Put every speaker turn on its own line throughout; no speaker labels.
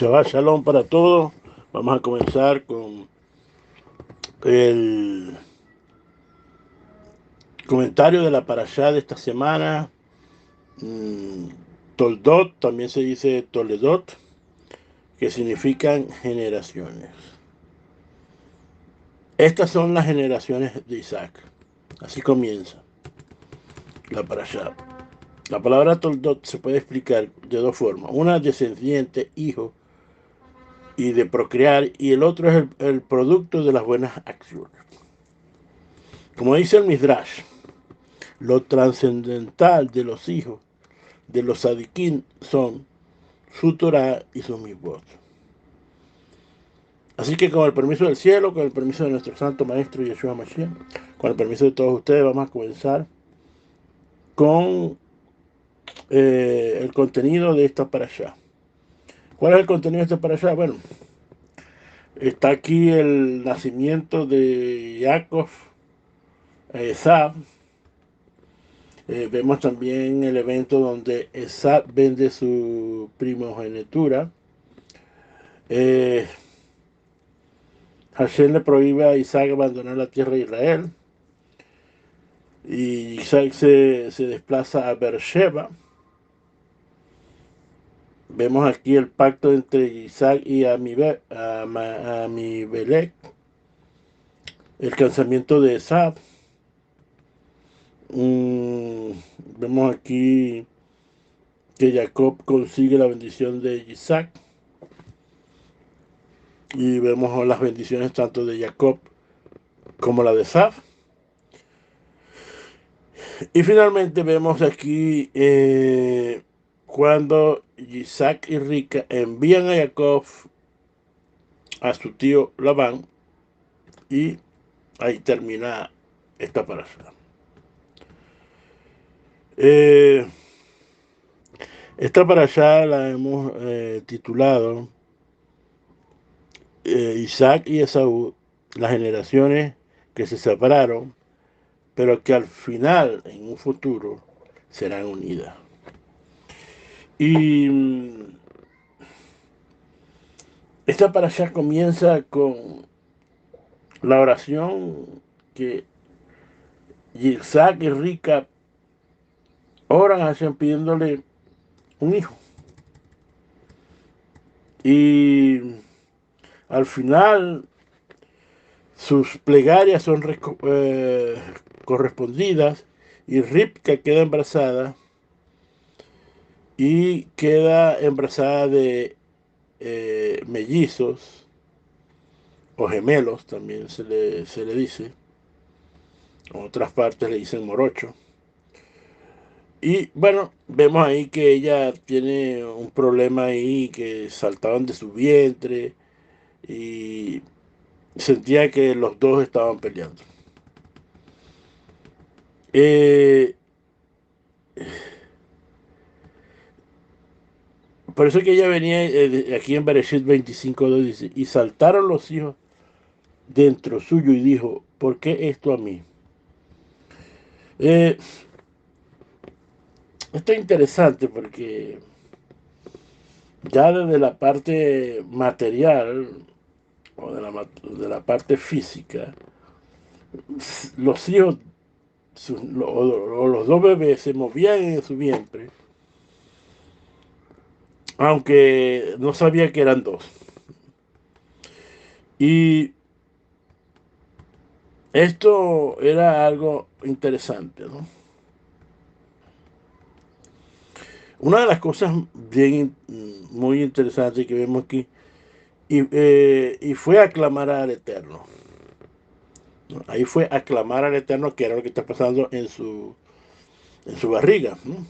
Shabbat Shalom para todos. Vamos a comenzar con el comentario de la parashá de esta semana. Toldot, también se dice Toledot, que significan generaciones. Estas son las generaciones de Isaac. Así comienza la parashá. La palabra Toldot se puede explicar de dos formas. Una, descendiente, hijo, y de procrear, y el otro es el producto de las buenas acciones. Como dice el Midrash, lo trascendental de los hijos de los sadiquín son su Torah y sus mitzvot. Así que con el permiso del cielo, con el permiso de nuestro santo maestro Yeshua Mashiach, con el permiso de todos ustedes, vamos a comenzar con el contenido de esta parashá. ¿Cuál es el contenido de esta parashá? Bueno, está aquí el nacimiento de Jacob, Esab. Vemos también el evento donde Esab vende su primogenitura. Hashem le prohíbe a Isaac abandonar la tierra de Israel. Y Isaac se desplaza a Beersheba. Vemos aquí el pacto entre Isaac y Amibelec, el casamiento de Esab. Vemos aquí que Jacob consigue la bendición de Isaac. Y vemos las bendiciones tanto de Jacob como la de Esab. Y finalmente vemos aquí cuando Isaac y Rica envían a Jacob a su tío Labán, y ahí termina esta parasha. Esta parasha la hemos titulado Isaac y Esaú, las generaciones que se separaron, pero que al final, en un futuro, serán unidas. Y esta parashá comienza con la oración que Isaac y Rica oran a Hashem pidiéndole un hijo. Y al final sus plegarias son correspondidas, y Ribka queda embarazada, y queda embarazada de mellizos o gemelos, también se le dice. En otras partes le dicen morocho. Y bueno, vemos ahí que ella tiene un problema ahí, que saltaban de su vientre y sentía que los dos estaban peleando. Por eso que ella venía aquí en Bereshit 25:2 dice, y saltaron los hijos dentro suyo y dijo, ¿por qué esto a mí? Esto es interesante porque ya desde la parte material o de la parte física, los hijos o los dos bebés se movían en su vientre, aunque no sabía que eran dos. Y esto era algo interesante, ¿no? Una de las cosas muy interesantes que vemos aquí, y fue aclamar al Eterno. ¿No? Ahí fue aclamar al Eterno, que era lo que está pasando en su barriga, ¿no?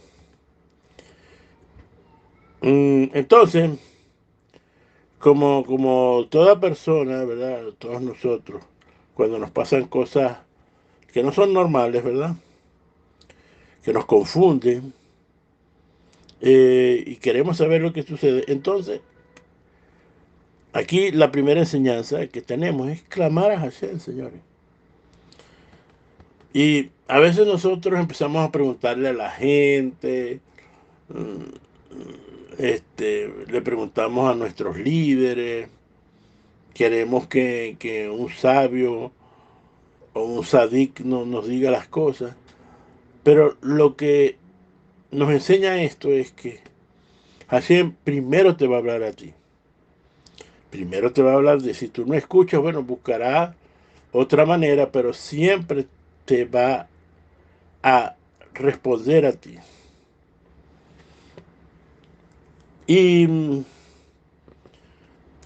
Entonces, como toda persona, ¿verdad? Todos nosotros, cuando nos pasan cosas que no son normales, ¿verdad? Que nos confunden, y queremos saber lo que sucede. Entonces, aquí la primera enseñanza que tenemos es clamar a Hashem, señores. Y a veces nosotros empezamos a preguntarle a la gente, le preguntamos a nuestros líderes, queremos que un sabio o un sadik nos diga las cosas, pero lo que nos enseña esto es que Hashem primero te va a hablar a ti. Primero te va a hablar de si tú no escuchas, bueno, buscará otra manera, pero siempre te va a responder a ti. Y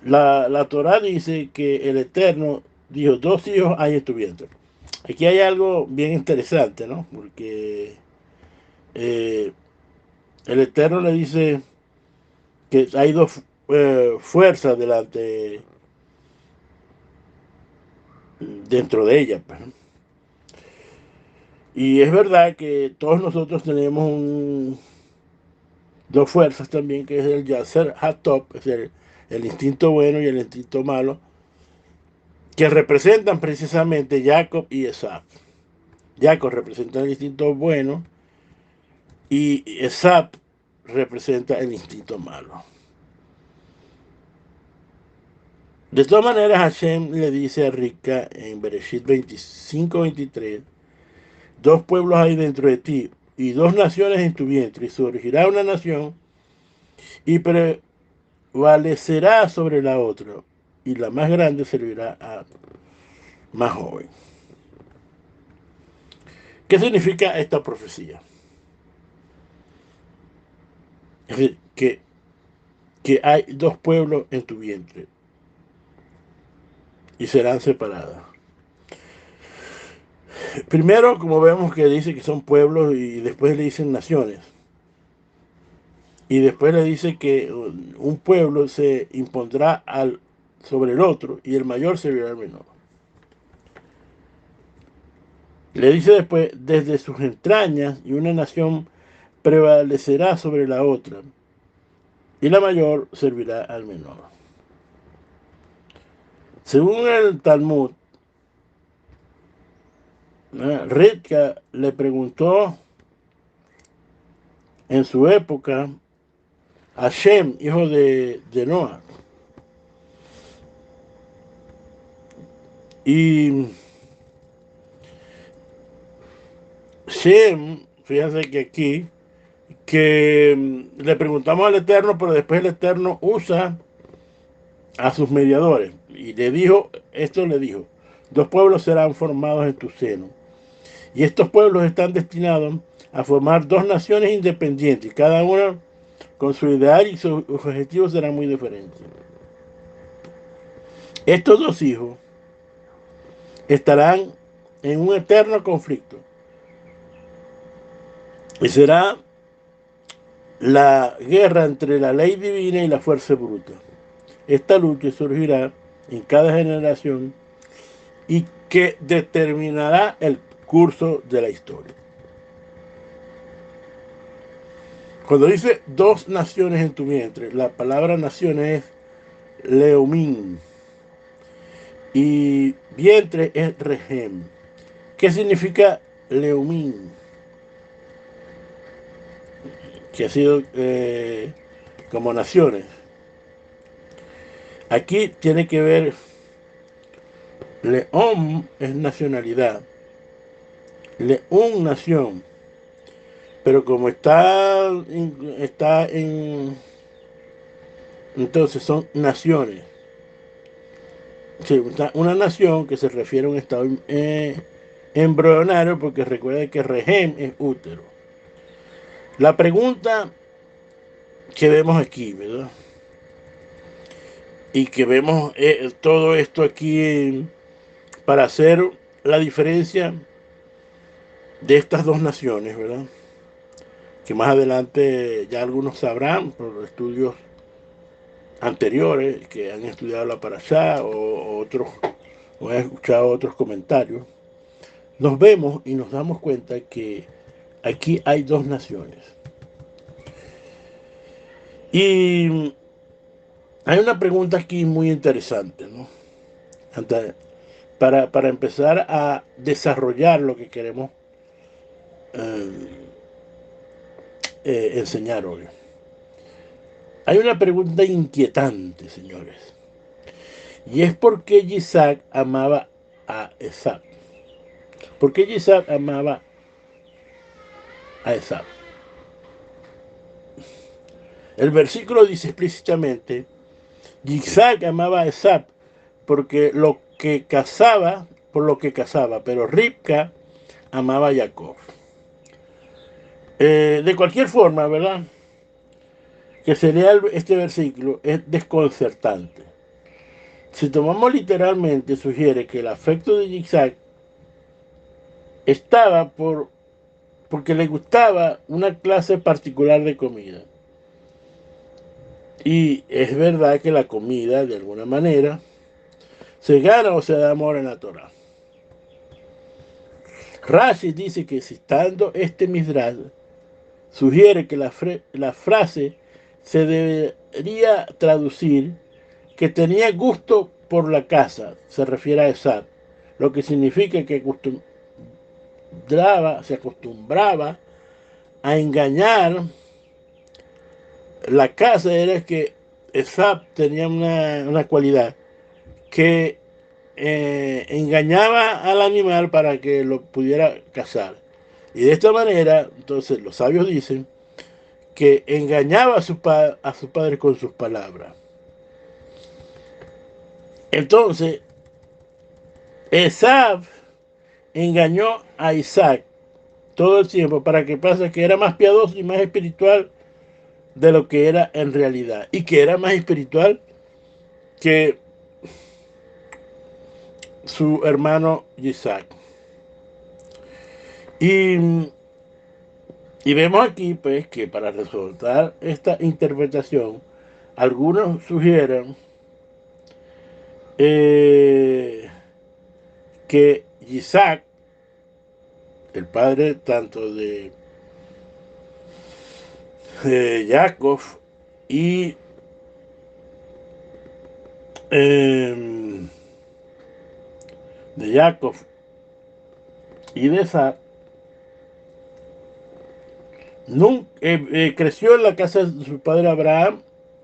la Torah dice que el Eterno dijo, 2 hijos hay en tu vientre. Aquí hay algo bien interesante, ¿no? Porque eh, el Eterno le dice que hay dos fuerzas dentro de ella, pues, ¿no? Y es verdad que todos nosotros tenemos dos fuerzas también, que es el Yasser Hatop, es el instinto bueno y el instinto malo, que representan precisamente Jacob y Esaf. Jacob representa el instinto bueno y Esaf representa el instinto malo. De todas maneras, Hashem le dice a Rivka en Bereshit 25-23, 2 pueblos hay dentro de ti y 2 naciones en tu vientre, y surgirá una nación y prevalecerá sobre la otra, y la más grande servirá a más joven. ¿Qué significa esta profecía? Es decir, que hay 2 pueblos en tu vientre y serán separadas. Primero, como vemos que dice que son pueblos y después le dicen naciones. Y después le dice que un pueblo se impondrá sobre el otro y el mayor servirá al menor. Le dice después, desde sus entrañas y una nación prevalecerá sobre la otra y la mayor servirá al menor. Según el Talmud, Rivka le preguntó en su época a Shem, hijo de Noah. Y Shem, fíjense que aquí, que le preguntamos al Eterno, pero después el Eterno usa a sus mediadores. Y le dijo, esto le dijo, 2 pueblos serán formados en tu seno. Y estos pueblos están destinados a formar 2 naciones independientes, cada una con su ideal y sus objetivos serán muy diferentes. Estos 2 hijos estarán en un eterno conflicto. Y será la guerra entre la ley divina y la fuerza bruta. Esta lucha surgirá en cada generación y que determinará el curso de la historia. Cuando dice 2 naciones en tu vientre, la palabra naciones es leumín y vientre es regem. ¿Qué significa leumín? Que ha sido como naciones. Aquí tiene que ver, león es nacionalidad, león nación, pero como está en entonces son naciones. Sí, una nación que se refiere a un estado embrionario, porque recuerda que regem es útero. La pregunta que vemos aquí, ¿verdad? Y que vemos todo esto aquí para hacer la diferencia de estas 2 naciones, ¿verdad? Que más adelante ya algunos sabrán por estudios anteriores que han estudiado la Parashá o otros o han escuchado otros comentarios. Nos vemos y nos damos cuenta que aquí hay 2 naciones. Y hay una pregunta aquí muy interesante, ¿no? Para empezar a desarrollar lo que queremos enseñar hoy. Hay una pregunta inquietante, señores, y es por qué Isaac amaba a Esaú. ¿Por qué Isaac amaba a Esaú? El versículo dice explícitamente: Isaac amaba a Esaú porque por lo que cazaba, pero Ribca amaba a Jacob. De cualquier forma, ¿verdad? Que se lea este versículo es desconcertante. Si tomamos literalmente, sugiere que el afecto de Isaac estaba porque le gustaba una clase particular de comida. Y es verdad que la comida, de alguna manera, se gana o se da amor en la Torah. Rashi dice que citando este Midrash, sugiere que la frase se debería traducir que tenía gusto por la caza, se refiere a Esaú, lo que significa que se acostumbraba a engañar. La caza era que Esaú tenía una cualidad que engañaba al animal para que lo pudiera cazar. Y de esta manera, entonces los sabios dicen que engañaba a su padre con sus palabras. Entonces, Esaú engañó a Isaac todo el tiempo para que pase que era más piadoso y más espiritual de lo que era en realidad. Y que era más espiritual que su hermano Isaac. Y vemos aquí, pues, que para resolver esta interpretación, algunos sugieren que Isaac, el padre tanto de Jacob y de Jacob y de Isaac, creció en la casa de su padre Abraham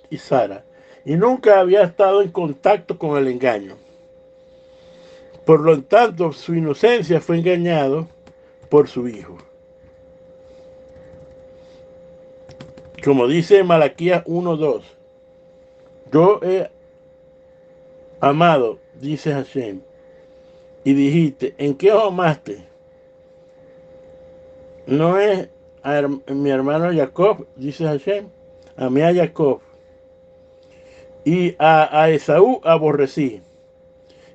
y Sara, y nunca había estado en contacto con el engaño. Por lo tanto, su inocencia fue engañado por su hijo. Como dice Malaquías 1:2, yo he amado, dice Hashem, y dijiste, ¿en qué os amaste? ¿No es mi hermano Jacob? Dice Hashem. Amé a Jacob. Y a Esaú aborrecí.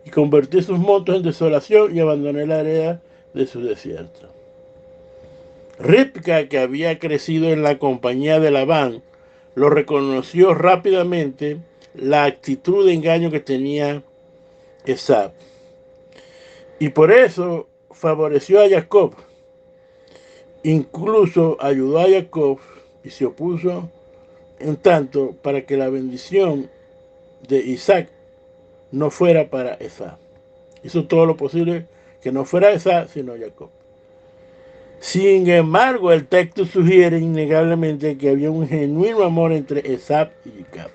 Y convertí sus montes en desolación y abandoné la arena de su desierto. Ribca, que había crecido en la compañía de Labán, lo reconoció rápidamente la actitud de engaño que tenía Esaú. Y por eso favoreció a Jacob. Incluso ayudó a Jacob y se opuso en tanto para que la bendición de Isaac no fuera para Esaú. Hizo todo lo posible que no fuera Esaú, sino Jacob. Sin embargo, el texto sugiere innegablemente que había un genuino amor entre Esaú y Jacob.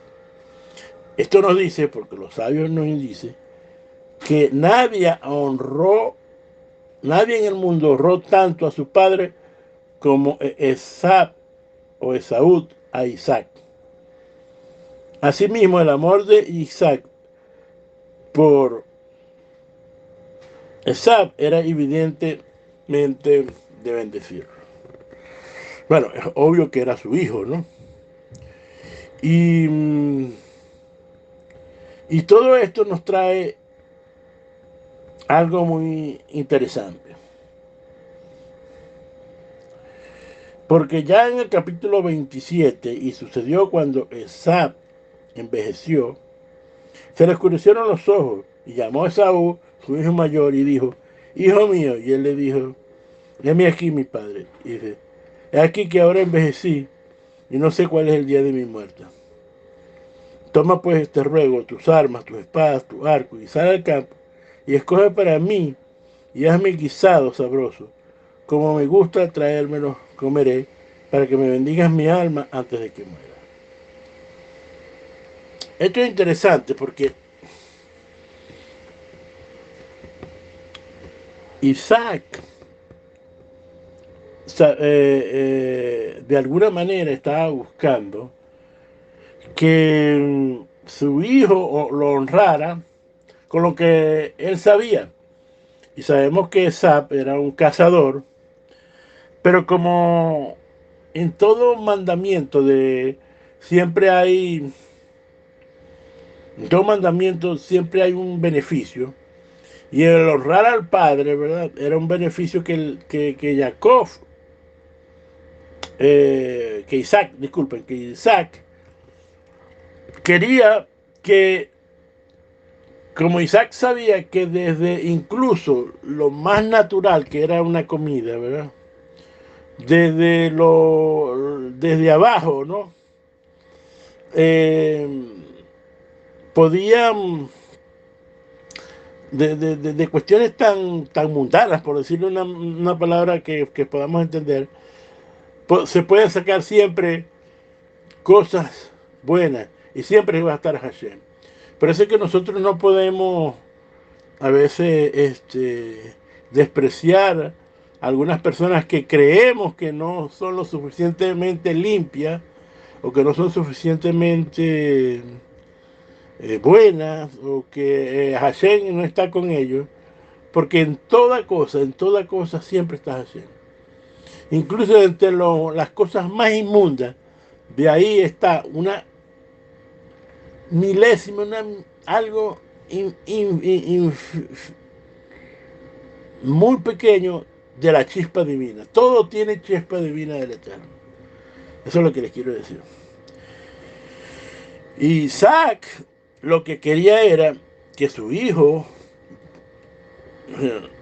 Esto nos dice, porque los sabios nos dicen, que nadie en el mundo honró tanto a su padre como Esaú o Esaú a Isaac. Asimismo, el amor de Isaac por Esaú era evidentemente de bendecir. Bueno, es obvio que era su hijo, ¿no? Y todo esto nos trae algo muy interesante. Porque ya en el capítulo 27, y sucedió cuando Esaú envejeció, se le oscurecieron los ojos, y llamó a Esaú, su hijo mayor, y dijo, hijo mío, y él le dijo, heme aquí, mi padre. Y dice, he aquí que ahora envejecí, y no sé cuál es el día de mi muerte. Toma pues este ruego, tus armas, tus espadas, tu arco, y sal al campo, y escoge para mí, y hazme guisado sabroso, como me gusta traérmelo, comeré, para que me bendigas mi alma antes de que muera. esto es interesante porque Isaac de alguna manera estaba buscando que su hijo lo honrara con lo que él sabía. Y sabemos que Esab era un cazador, pero como en todo mandamiento siempre hay, en todo mandamiento siempre hay un beneficio. Y el honrar al padre, ¿verdad? Era un beneficio que Jacob, que Isaac, disculpen, que Isaac quería que, como Isaac sabía que desde incluso lo más natural que era una comida, ¿verdad? Desde abajo, ¿no? Eh, podían, de cuestiones tan mundanas, por decirle una palabra que podamos entender, se pueden sacar siempre cosas buenas y siempre va a estar Hashem. Pero es que nosotros no podemos a veces despreciar a algunas personas que creemos que no son lo suficientemente limpias o que no son suficientemente buenas o que Hashem no está con ellos, porque en toda cosa siempre está Hashem. Incluso entre las cosas más inmundas, de ahí está una milésima, algo muy pequeño de la chispa divina. Todo tiene chispa divina del Eterno. Eso es lo que les quiero decir. Isaac lo que quería era que su hijo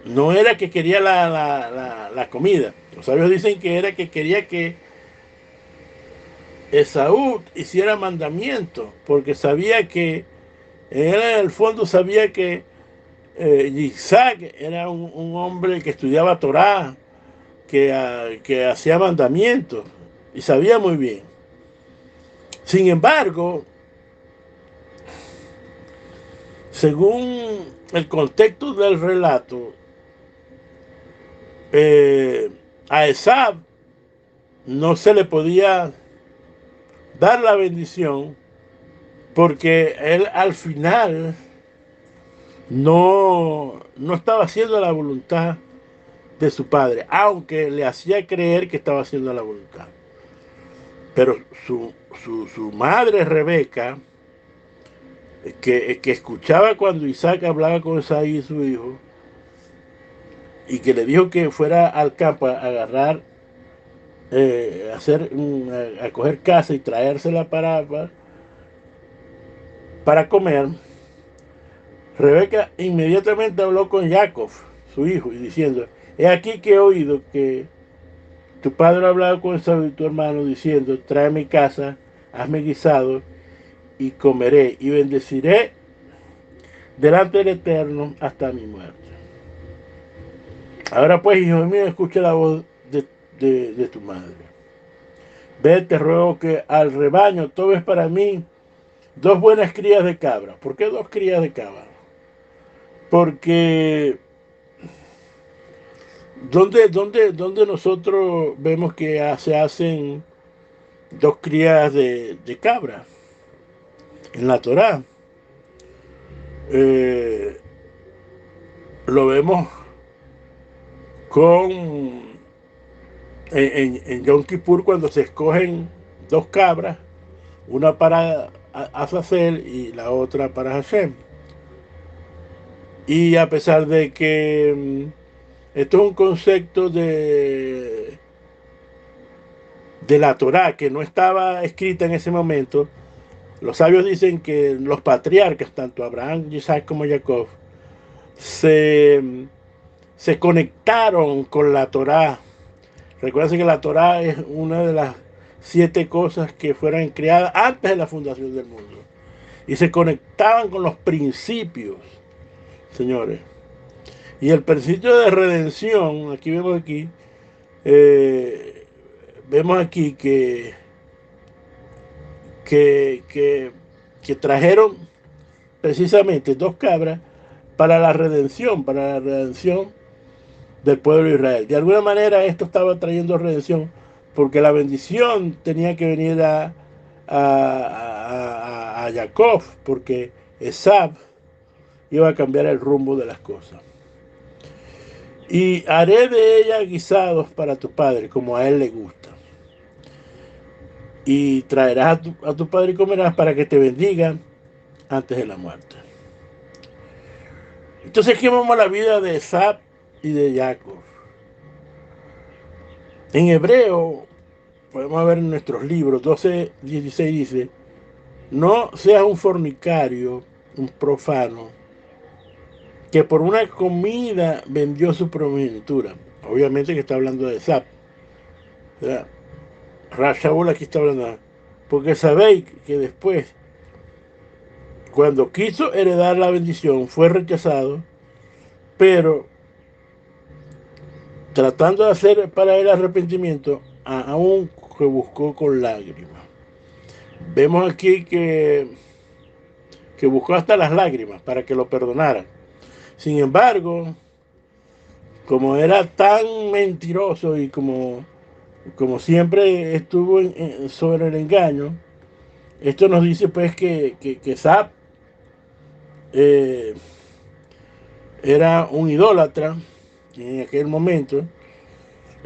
no era que quería la comida. Los sabios dicen que era que quería que Esaú hiciera mandamiento, porque sabía que él en el fondo sabía que Isaac era un hombre que estudiaba Torah, que hacía mandamientos y sabía muy bien. Sin embargo, según el contexto del relato, a Esab no se le podía dar la bendición porque él al final no estaba haciendo la voluntad de su padre, aunque le hacía creer que estaba haciendo la voluntad. Pero su madre Rebeca, que escuchaba cuando Isaac hablaba con Esaí, su hijo, y que le dijo que fuera al campo a agarrar, a coger caza y traérsela para comer, Rebeca inmediatamente habló con Jacob, su hijo, y diciendo, he aquí que he oído que tu padre ha hablado con Esaú y tu hermano, diciendo, tráeme casa, hazme guisado, y comeré, y bendeciré delante del Eterno hasta mi muerte. Ahora pues, hijo mío, escucha la voz de tu madre. Ve, te ruego que al rebaño tomes para mí 2 buenas crías de cabra. ¿Por qué 2 crías de cabra? Porque ¿dónde nosotros vemos que se hacen 2 crías de cabra? En la Torá. Eh, lo vemos en Yom Kippur cuando se escogen 2 cabras, una para Azazel y la otra para Hashem. Y a pesar de que esto es un concepto de la Torá que no estaba escrita en ese momento, los sabios dicen que los patriarcas, tanto Abraham, Isaac como Jacob, se, se conectaron con la Torá. Recuerden que la Torá es una de las 7 cosas que fueron creadas antes de la fundación del mundo. Y se conectaban con los principios, señores. Y el principio de redención, vemos aquí que que trajeron precisamente 2 cabras para la redención del pueblo de Israel. De alguna manera esto estaba trayendo redención porque la bendición tenía que venir a Jacob, porque Esab iba a cambiar el rumbo de las cosas. Y haré de ella guisados para tu padre, como a él le gusta. Y traerás a tu padre y comerás para que te bendiga antes de la muerte. Entonces aquí vemos la vida de Esab y de Jacob. En hebreo, podemos ver en nuestros libros, 12:16 dice, no seas un fornicario, un profano, que por una comida vendió su primogenitura. Obviamente que está hablando de Esab. Rashaul aquí está hablando. Porque sabéis que después, cuando quiso heredar la bendición, fue rechazado, pero tratando de hacer para él arrepentimiento, aún que buscó con lágrimas. Vemos aquí que buscó hasta las lágrimas para que lo perdonaran. Sin embargo, como era tan mentiroso y como siempre estuvo sobre el engaño, esto nos dice pues que Sab era un idólatra en aquel momento,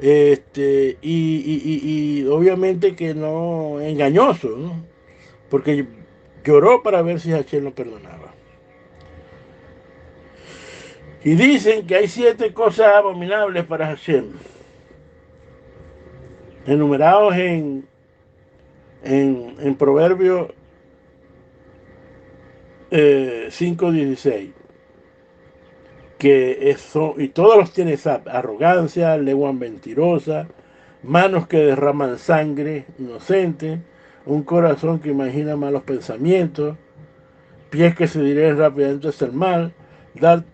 y obviamente que no engañoso, ¿no? Porque lloró para ver si Hashem lo perdonaba. Y dicen que hay 7 cosas abominables para Hashem, enumerados en Proverbio 5:16, que eso, y todos los tiene Sab: arrogancia, lengua mentirosa, manos que derraman sangre inocente, un corazón que imagina malos pensamientos, pies que se dirigen rápidamente hacia el mal, dar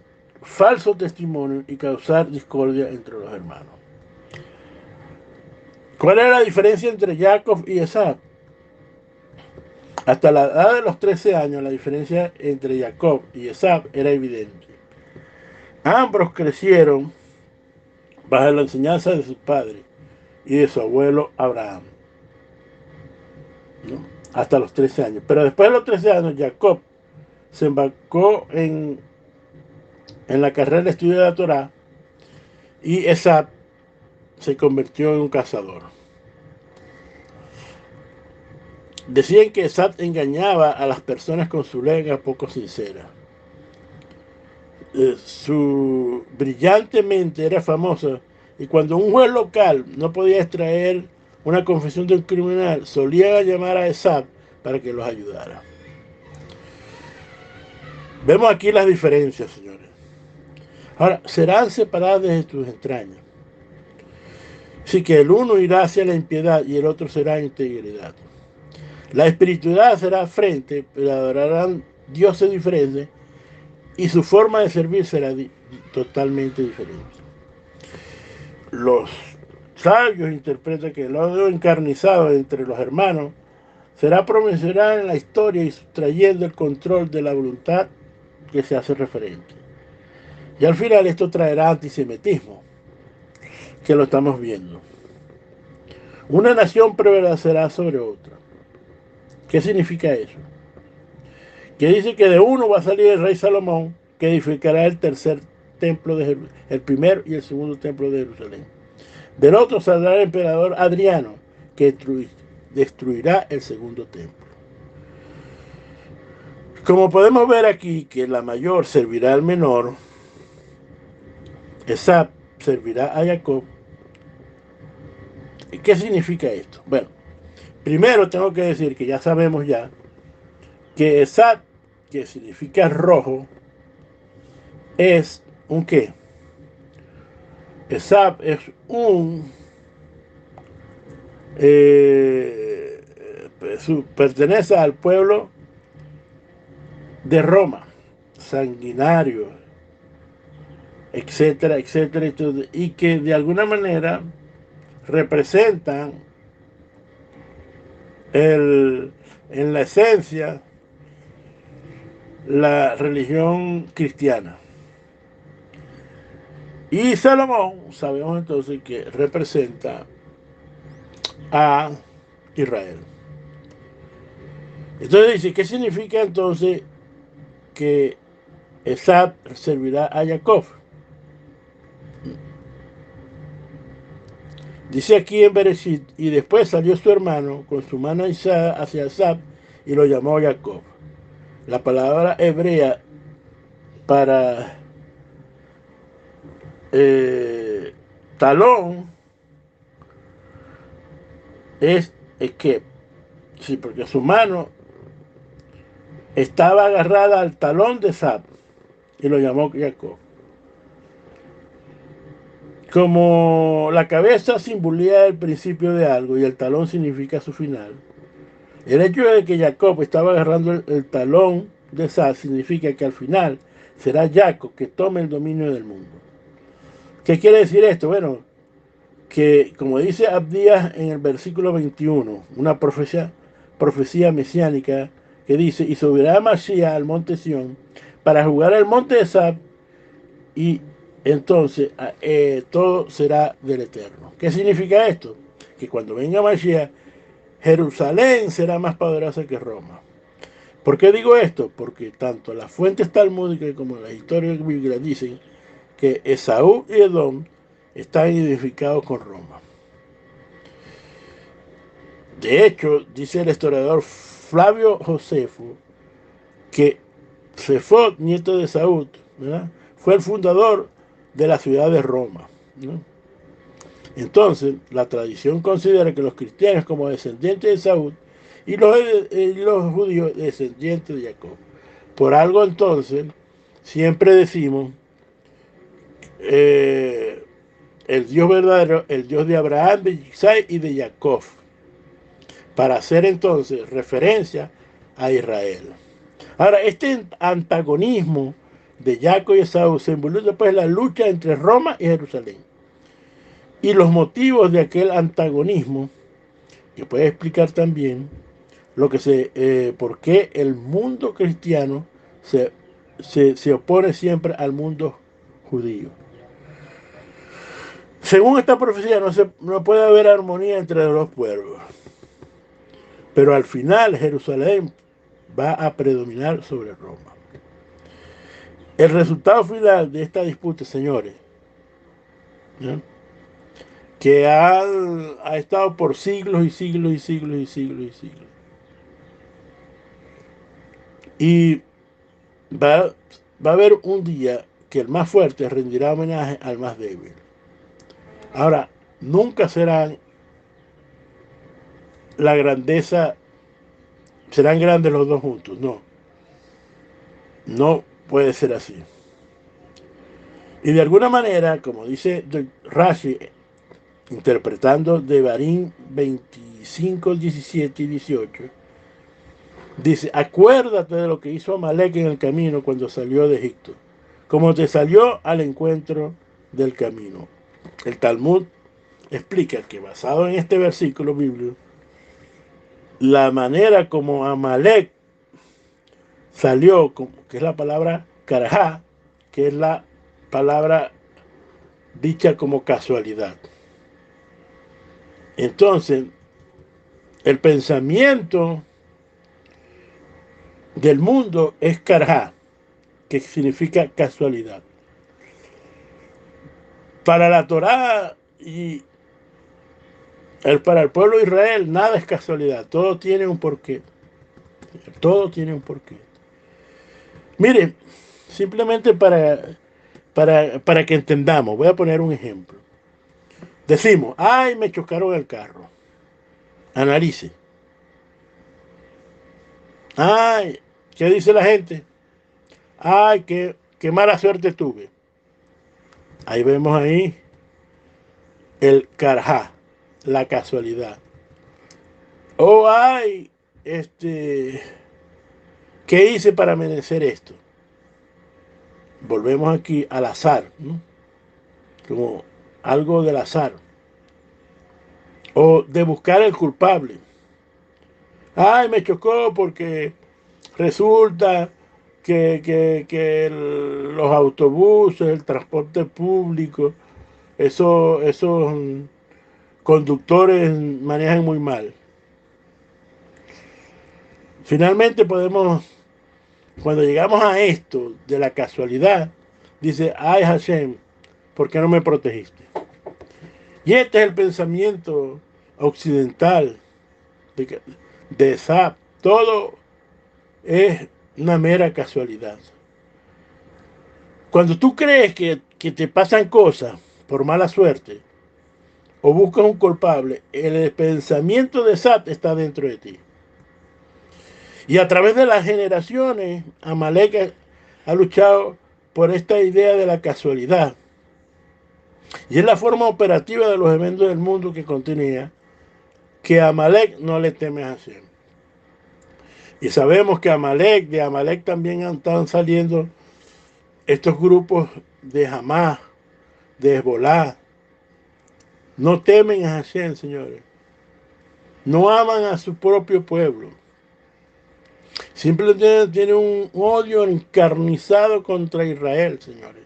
falso testimonio y causar discordia entre los hermanos. ¿Cuál era la diferencia entre Jacob y Esab? Hasta la edad de los 13 años, la diferencia entre Jacob y Esab era evidente. Ambos crecieron bajo la enseñanza de su padre y de su abuelo Abraham, ¿no? Hasta los 13 años. Pero después de los 13 años, Jacob se embarcó en la carrera de estudio de la Torá y Esab se convirtió en un cazador. Decían que Esab engañaba a las personas con su lengua poco sincera. Su brillante mente era famosa, y cuando un juez local no podía extraer una confesión de un criminal, solía llamar a Esab para que los ayudara. Vemos aquí las diferencias, señores. Ahora, serán separadas desde tus entrañas. Así que el uno irá hacia la impiedad y el otro será integridad. La espiritualidad será frente, pero adorarán dioses diferentes y su forma de servir será totalmente diferente. Los sabios interpretan que el odio encarnizado entre los hermanos será promocionado en la historia y sustrayendo el control de la voluntad que se hace referente. Y al final esto traerá antisemitismo, que lo estamos viendo. Una nación prevalecerá sobre otra. ¿Qué significa eso? Que dice que de uno va a salir el rey Salomón, que edificará el tercer templo de Jerusalén, el primero y el segundo templo de Jerusalén. Del otro saldrá el emperador Adriano, que destruirá el segundo templo. Como podemos ver aquí que la mayor servirá al menor, Esab servirá a Jacob. ¿Y qué significa esto? Bueno, primero tengo que decir que ya sabemos ya que Esab, que significa rojo, es un ¿qué? Esab es pertenece al pueblo de Roma, sanguinario, etcétera, etcétera, y que de alguna manera representan en la esencia la religión cristiana. Y Salomón, sabemos entonces que representa a Israel. Entonces dice, ¿qué significa entonces que Esab servirá a Jacob? Dice aquí en Bereshit, y después salió su hermano con su mano alzada hacia Esab y lo llamó Jacob. La palabra hebrea para talón es que, sí, porque su mano estaba agarrada al talón de Esab y lo llamó Jacob. Como la cabeza simbolía el principio de algo y el talón significa su final, el hecho de que Jacob estaba agarrando el talón de Esab significa que al final será Jacob que tome el dominio del mundo. ¿Qué quiere decir esto? Bueno, que como dice Abdías en el versículo 21, una profecía mesiánica que dice, y subirá Mashiach al monte Sión para jugar al monte de Esab y entonces todo será del Eterno. ¿Qué significa esto? Que cuando venga Mashiach, Jerusalén será más poderosa que Roma. ¿Por qué digo esto? Porque tanto las fuentes talmúdicas como las historias bíblicas dicen que Esaú y Edom están identificados con Roma. De hecho, dice el historiador Flavio Josefo que Sefot, nieto de Saúl, ¿verdad?, fue el fundador de la ciudad de Roma, ¿no? Entonces, la tradición considera que los cristianos como descendientes de Saúl y los judíos descendientes de Jacob. Por algo entonces, siempre decimos, eh, el Dios verdadero, el Dios de Abraham, de Isaac y de Jacob, para hacer entonces referencia a Israel. Ahora, este antagonismo de Jacob y Esaú se involucra pues en la lucha entre Roma y Jerusalén. Y los motivos de aquel antagonismo, que puede explicar también por qué el mundo cristiano se opone siempre al mundo judío. Según esta profecía, no puede haber armonía entre los dos pueblos. Pero al final Jerusalén va a predominar sobre Roma. El resultado final de esta disputa, señores, ¿no?, que ha estado por siglos y siglos y siglos y siglos y siglos. Y va, va a haber un día que el más fuerte rendirá homenaje al más débil. Ahora, nunca serán la grandeza, serán grandes los dos juntos, no. No puede ser así. Y de alguna manera, como dice Rashi, interpretando Devarim 25, 17 y 18, dice, acuérdate de lo que hizo Amalek en el camino cuando salió de Egipto, como te salió al encuentro del camino. El Talmud explica que basado en este versículo bíblico, la manera como Amalek salió, que es la palabra karajá, que es la palabra dicha como casualidad. Entonces, el pensamiento del mundo es karajá, que significa casualidad. Para la Torá y para el pueblo de Israel, nada es casualidad, todo tiene un porqué. Todo tiene un porqué. Miren, simplemente para que entendamos, voy a poner un ejemplo. Decimos, ay, me chocaron el carro. Analice. Ay, ¿qué dice la gente? Ay, qué mala suerte tuve. Ahí vemos ahí el karjá, la casualidad. Oh, ay, ¿qué hice para merecer esto? Volvemos aquí al azar, ¿no?, como algo del azar. O de buscar el culpable. Ay, me chocó porque resulta los autobuses, el transporte público, esos conductores manejan muy mal. Finalmente podemos, cuando llegamos a esto de la casualidad, dice, ay Hashem, ¿por qué no me protegiste? Y este es el pensamiento occidental de Zap. Todo es una mera casualidad. Cuando tú crees que te pasan cosas por mala suerte o buscas un culpable, el pensamiento de Zap está dentro de ti. Y a través de las generaciones, Amalek ha luchado por esta idea de la casualidad. Y es la forma operativa de los eventos del mundo que continúa, que Amalek no le teme a Hashem. Y sabemos que de Amalek también están saliendo estos grupos de Hamas, de Hezbollah. No temen a Hashem, señores. No aman a su propio pueblo. Simplemente tienen un odio encarnizado contra Israel, señores.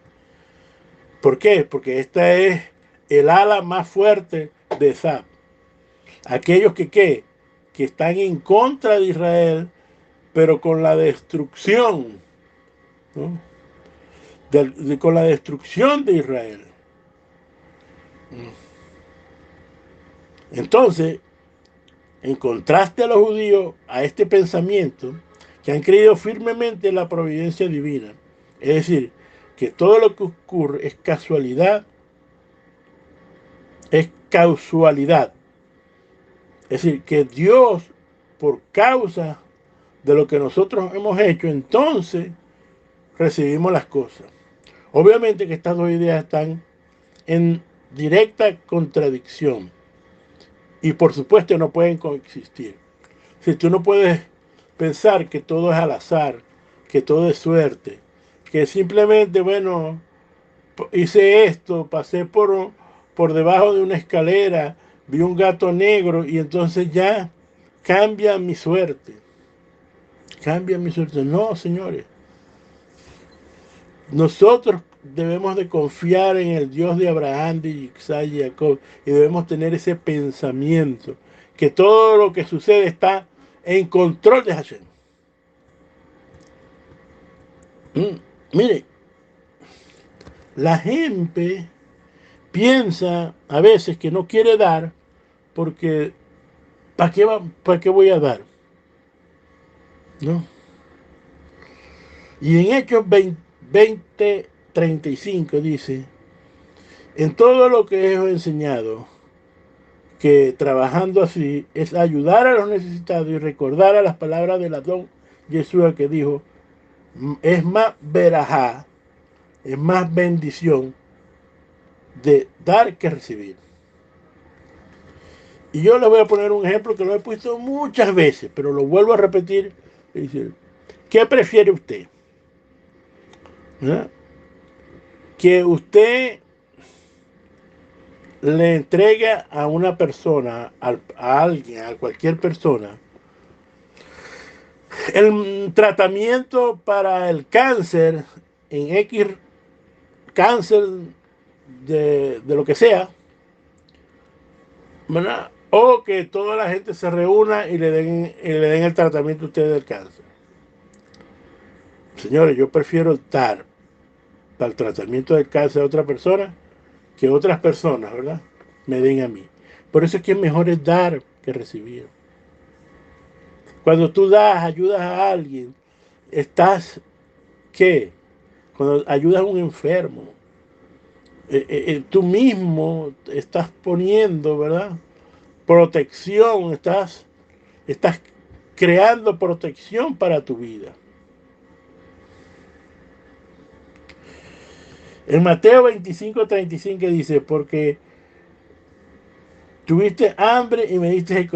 ¿Por qué? Porque esta es el ala más fuerte de Zap. Aquellos que están en contra de Israel, pero con la destrucción, ¿no? Con la destrucción de Israel. Entonces, en contraste a los judíos, a este pensamiento, que han creído firmemente en la providencia divina, es decir, que todo lo que ocurre es casualidad, es causalidad. Es decir, que Dios, por causa de lo que nosotros hemos hecho, entonces recibimos las cosas. Obviamente que estas dos ideas están en directa contradicción y por supuesto no pueden coexistir. Si tú no puedes pensar que todo es al azar, que todo es suerte, que simplemente, bueno, hice esto, pasé por debajo de una escalera, vi un gato negro y entonces ya cambia mi suerte. Cambia mi suerte. No, señores. Nosotros debemos de confiar en el Dios de Abraham, de Isaac y Jacob y debemos tener ese pensamiento que todo lo que sucede está en control de Hashem. Mire, la gente piensa a veces que no quiere dar porque ¿para qué voy a dar? ¿No? Y en Hechos 20:35 dice, en todo lo que os he enseñado, que trabajando así es ayudar a los necesitados y recordar a las palabras del Adón Yeshua que dijo, es más verajá, es más bendición de dar que recibir. Y yo les voy a poner un ejemplo que lo he puesto muchas veces, pero lo vuelvo a repetir. ¿Qué prefiere usted? ¿No? Que usted le entrega a una persona, a alguien, a cualquier persona, el tratamiento para el cáncer en X cáncer de lo que sea, ¿verdad? O que toda la gente se reúna y le den el tratamiento a ustedes del cáncer. Señores, yo prefiero dar para el tratamiento del cáncer a otra persona que otras personas, ¿verdad? Me den a mí. Por eso es que mejor es dar que recibir. Cuando tú das, ayudas a alguien, estás, ¿qué? Cuando ayudas a un enfermo, tú mismo estás poniendo, ¿verdad? Protección, estás creando protección para tu vida. En Mateo 25:35 dice, porque tuviste hambre y me diste de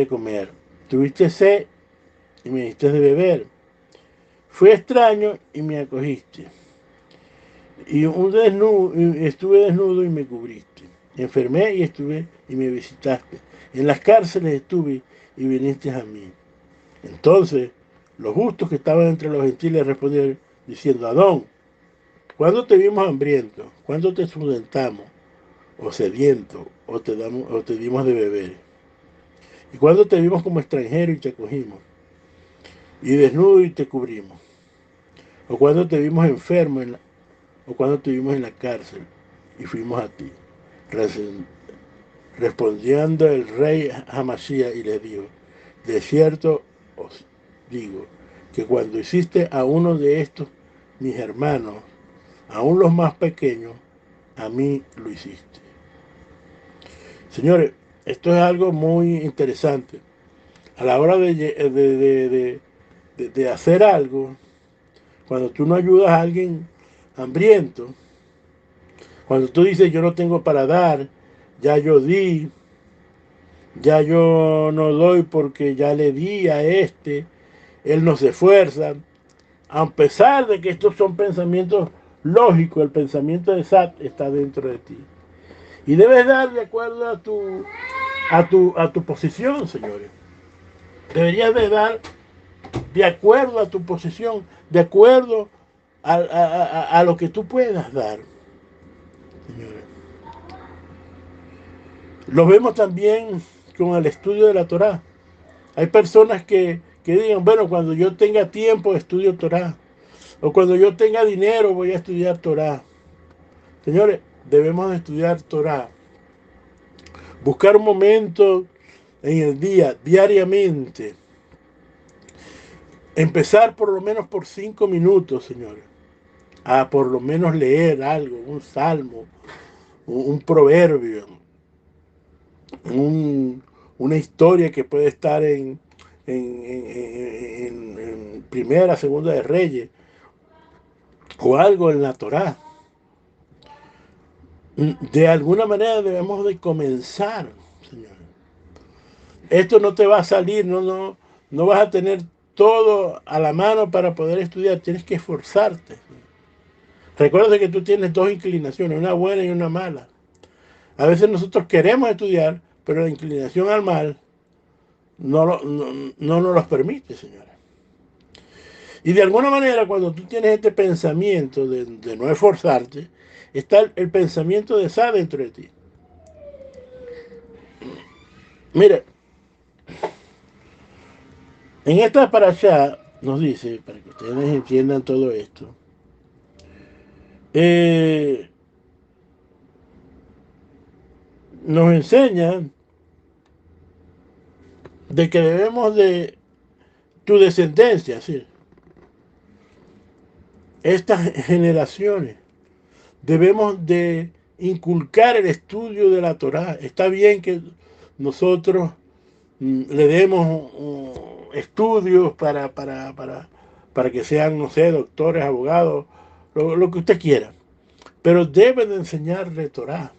comer, tuviste sed y me diste de beber, fui extraño y me acogiste, y estuve desnudo y me cubriste, enfermé y estuve y me visitaste, en las cárceles estuve y viniste a mí. Entonces, Los justos que estaban entre los gentiles respondieron diciendo: Adón, ¿cuándo te vimos hambriento? ¿Cuándo te sustentamos? ¿O sediento? ¿O te dimos de beber? ¿Y cuándo te vimos como extranjero y te acogimos? ¿Y desnudo y te cubrimos? ¿O cuándo te vimos enfermo o cuándo te vimos en la cárcel y fuimos a ti? Respondiendo el rey Amasías y le dijo: de cierto os digo que cuando hiciste a uno de estos mis hermanos, aún los más pequeños, a mí lo hiciste. Señores, esto es algo muy interesante. A la hora de hacer algo, cuando tú no ayudas a alguien hambriento, cuando tú dices yo no tengo para dar, ya yo di, ya yo no doy porque ya le di a este, él no se esfuerza, a pesar de que estos son pensamientos lógicos, el pensamiento de Sat está dentro de ti. Y debes dar de acuerdo a tu posición, señores. Deberías de dar de acuerdo a tu posición, de acuerdo a lo que tú puedas dar, señores. Lo vemos también con el estudio de la Torá. Hay personas que digan, bueno, cuando yo tenga tiempo estudio Torá, o cuando yo tenga dinero voy a estudiar Torá. Señores, debemos de estudiar Torá. Buscar un momento en el día, diariamente. Empezar por lo menos por 5 minutos, señores. A por lo menos leer algo, un salmo, un proverbio, una historia que puede estar en Primera, Segunda de Reyes, o algo en la Torá. De alguna manera debemos de comenzar, señores. Esto no te va a salir, no vas a tener todo a la mano para poder estudiar, tienes que esforzarte. Recuerda que tú tienes dos inclinaciones, una buena y una mala. A veces nosotros queremos estudiar, pero la inclinación al mal no nos los permite, señores. Y de alguna manera, cuando tú tienes este pensamiento de no esforzarte, está el pensamiento de Sa dentro de ti. Mire, en esta parasha nos dice, para que ustedes entiendan todo esto, nos enseña de que debemos de tu descendencia, ¿sí? Estas generaciones, debemos de inculcar el estudio de la Torá. Está bien que nosotros le demos estudios para que sean, no sé, doctores, abogados, lo que usted quiera. Pero debe de enseñarle Torá.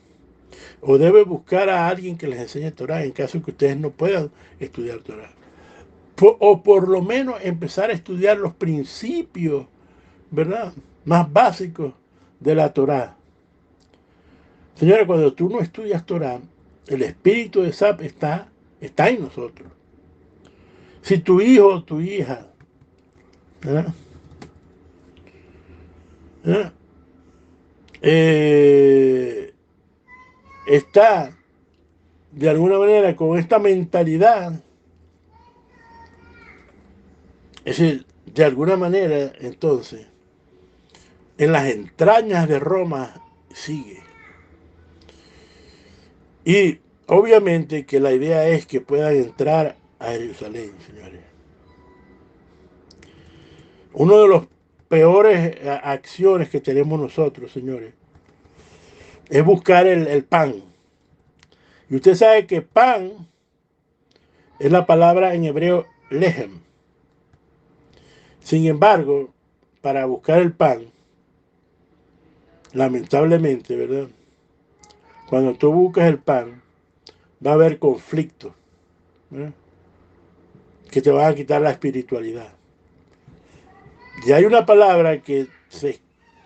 O debe buscar a alguien que les enseñe Torá en caso que ustedes no puedan estudiar Torá. O por lo menos empezar a estudiar los principios, ¿verdad?, más básicos de la Torá. Señora, cuando tú no estudias Torá, el espíritu de Sap está en nosotros. Si tu hijo o tu hija, ¿verdad?, ¿verdad?, está de alguna manera con esta mentalidad, es decir, de alguna manera, entonces, en las entrañas de Roma sigue. Y obviamente que la idea es que puedan entrar a Jerusalén, señores. Uno de los peores acciones que tenemos nosotros, señores, es buscar el pan. Y usted sabe que pan es la palabra en hebreo lehem. Sin embargo, para buscar el pan, lamentablemente, ¿verdad?, cuando tú buscas el pan, va a haber conflictos, ¿verdad?, que te van a quitar la espiritualidad. Y hay una palabra que se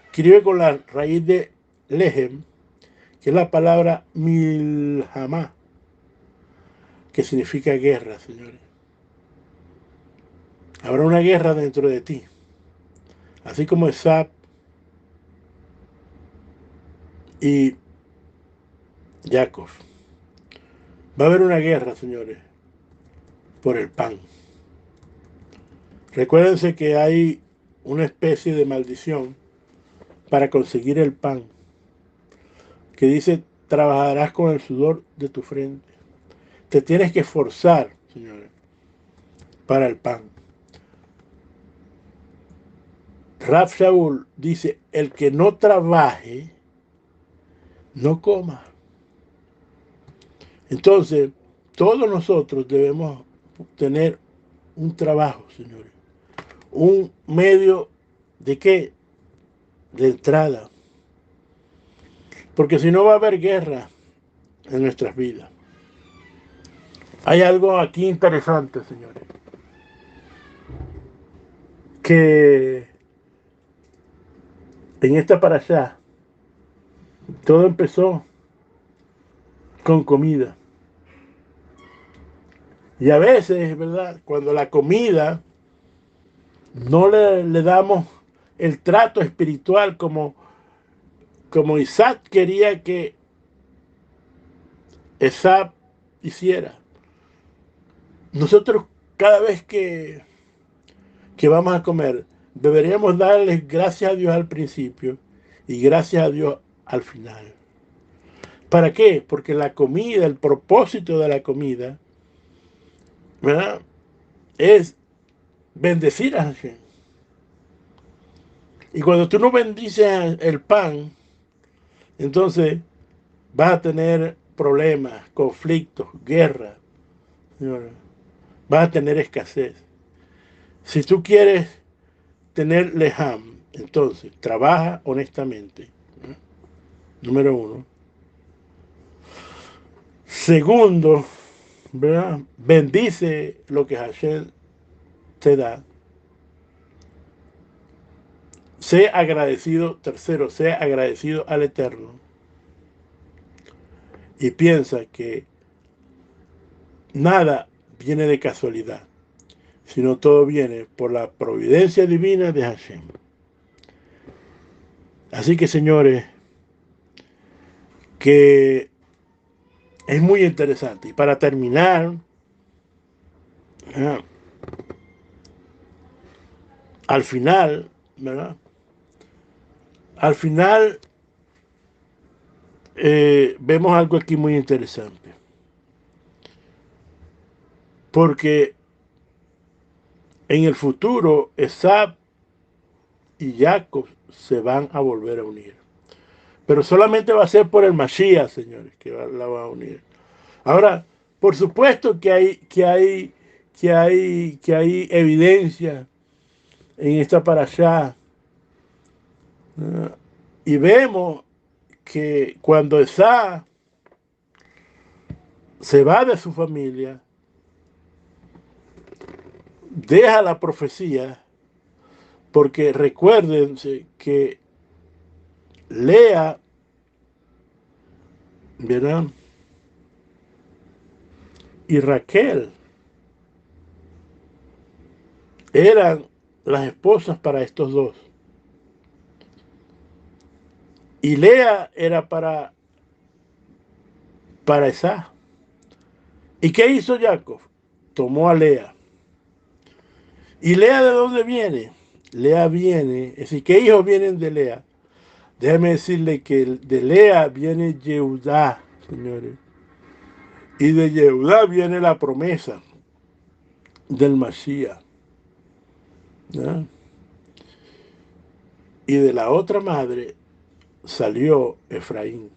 escribe con la raíz de lehem, que es la palabra milhamá, que significa guerra, señores. Habrá una guerra dentro de ti. Así como Esab y Jacob. Va a haber una guerra, señores, por el pan. Recuérdense que hay una especie de maldición para conseguir el pan, que dice, trabajarás con el sudor de tu frente. Te tienes que esforzar, señores, para el pan. Rab Shaul dice, el que no trabaje, no coma. Entonces, todos nosotros debemos tener un trabajo, señores. Un medio de qué? De entrada. Porque si no va a haber guerra en nuestras vidas. Hay algo aquí interesante, señores. Que en esta parashá todo empezó con comida. Y a veces, ¿verdad? Cuando la comida no le damos el trato espiritual como Isaac quería que Esab hiciera. Nosotros cada vez que vamos a comer, deberíamos darles gracias a Dios al principio y gracias a Dios al final. ¿Para qué? Porque la comida, el propósito de la comida, ¿verdad? Es bendecir a Hashem. Y cuando tú no bendices el pan, entonces vas a tener problemas, conflictos, guerra. Vas a tener escasez. Si tú quieres tener lejam, entonces trabaja honestamente. Número uno. Segundo, ¿verdad? Bendice lo que Hashem te da. Sé agradecido. Tercero, sé agradecido al Eterno. Y piensa que nada viene de casualidad, sino todo viene por la providencia divina de Hashem. Así que, señores, que es muy interesante. Y para terminar, al final, ¿verdad? Al final vemos algo aquí muy interesante. Porque en el futuro, Esab y Jacob se van a volver a unir. Pero solamente va a ser por el Mashiach, señores, que la va a unir. Ahora, por supuesto que hay evidencia en esta parashá. Y vemos que cuando Esab se va de su familia, deja la profecía, porque recuérdense que Lea, ¿verdad? Y Raquel eran las esposas para estos dos. Y Lea era para Esab. ¿Y qué hizo Jacob? Tomó a Lea. ¿Y Lea de dónde viene? Lea viene, es decir, ¿qué hijos vienen de Lea? Déjeme decirle que de Lea viene Yehudá, señores. Y de Yehudá viene la promesa del Mashiach. ¿No? Y de la otra madre salió Efraín.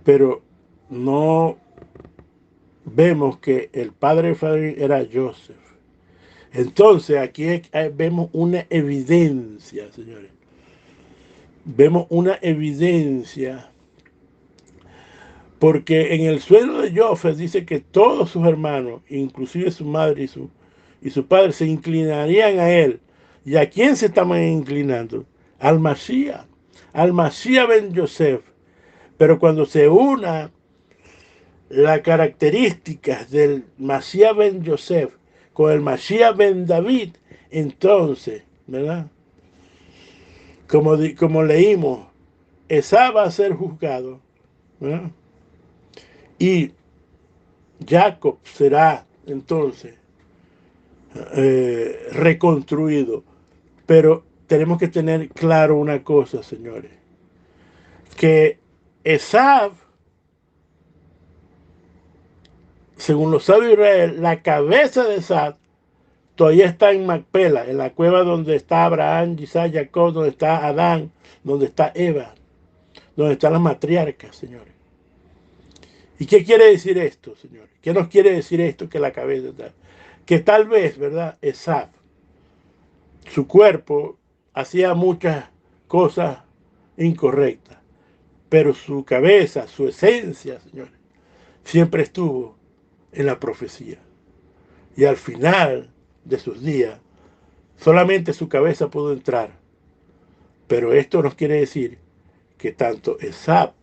Pero no vemos que el padre de Efraín era Joseph. Entonces aquí vemos una evidencia, señores. Vemos una evidencia porque en el sueño de Joseph dice que todos sus hermanos, inclusive su madre y su padre, se inclinarían a él. ¿Y a quién se estaban inclinando? Al Mashiach. Al Mashiach ben Yosef. Pero cuando se una las características del Mashiach ben Yosef con el Mashiach ben David, entonces, ¿verdad? Como leímos, Esab va a ser juzgado, ¿verdad? Y Jacob será entonces reconstruido. Pero tenemos que tener claro una cosa, señores, que Esab, según los sabios de Israel, la cabeza de Esab todavía está en Macpela, en la cueva donde está Abraham, Isaac, Jacob, donde está Adán, donde está Eva, donde están las matriarcas, señores. ¿Y qué quiere decir esto, señores? ¿Qué nos quiere decir esto que la cabeza está? Que tal vez, ¿verdad? Esab, su cuerpo hacía muchas cosas incorrectas, pero su cabeza, su esencia, señores, siempre estuvo en la profecía. Y al final de sus días, solamente su cabeza pudo entrar. Pero esto nos quiere decir que tanto Esab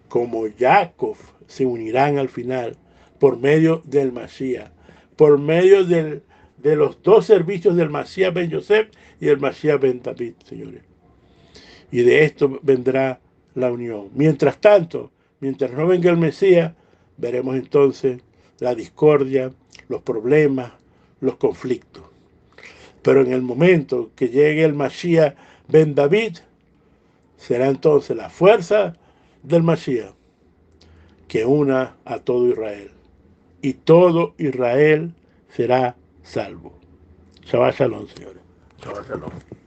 como Jacob se unirán al final por medio del Mashiach, por medio de los dos servicios del Mashiach ben Yosef y el Mashiach ben David, señores. Y de esto vendrá la unión. Mientras tanto, mientras no venga el Mesías, veremos entonces la discordia, los problemas, los conflictos. Pero en el momento que llegue el Mashiach ben David, será entonces la fuerza del Mashiach que una a todo Israel. Y todo Israel será salvo. Shabbat Shalom, señores. Shabbat Shalom.